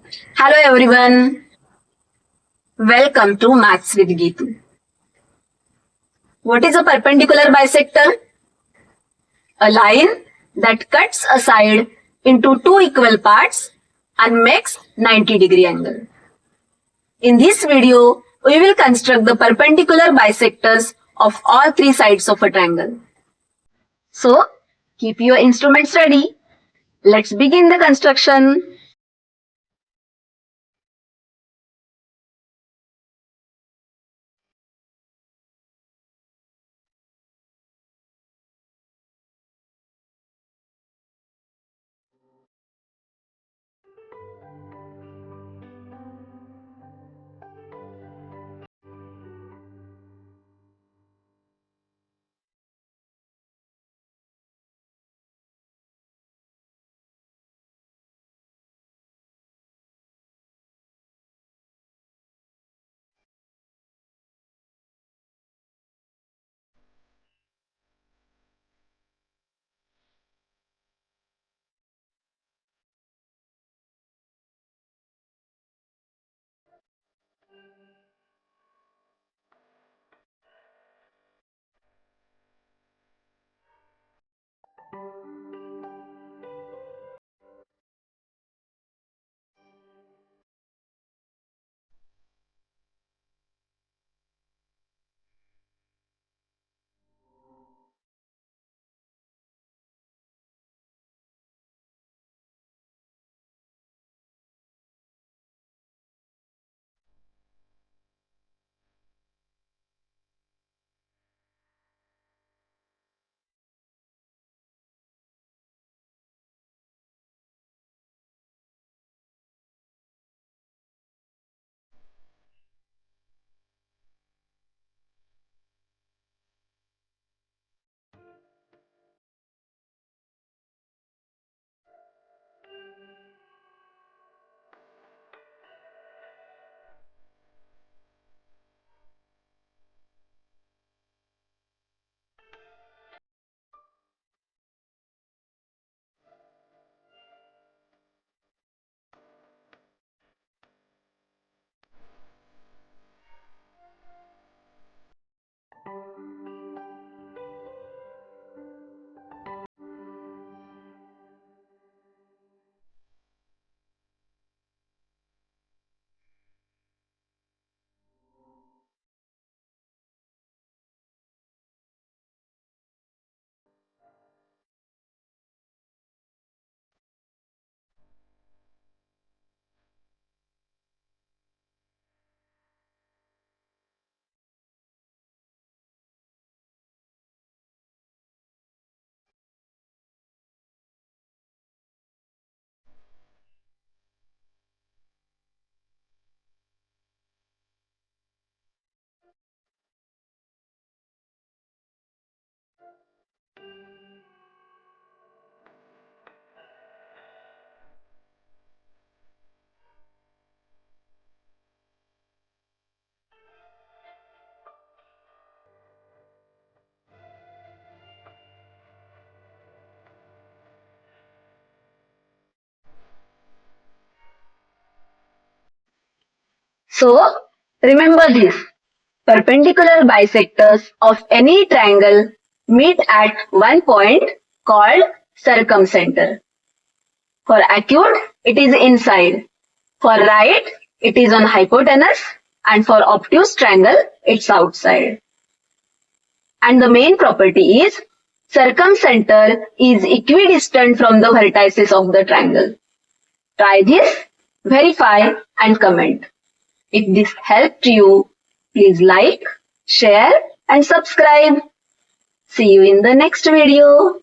Hello everyone. Welcome to Maths with Gitu. What is a perpendicular bisector? A line that cuts a side into two equal parts and makes 90-degree angle. In this video, we will construct the perpendicular bisectors of all three sides of a triangle. So, keep your instruments ready. Let's begin the construction. So, remember this. Perpendicular bisectors of any triangle meet at one point called circumcenter. For acute, it is inside. For right, it is on hypotenuse, and for obtuse triangle, it's outside. And the main property is circumcenter is equidistant from the vertices of the triangle. Try this, verify and comment. If this helped you, please like, share and subscribe. See you in the next video.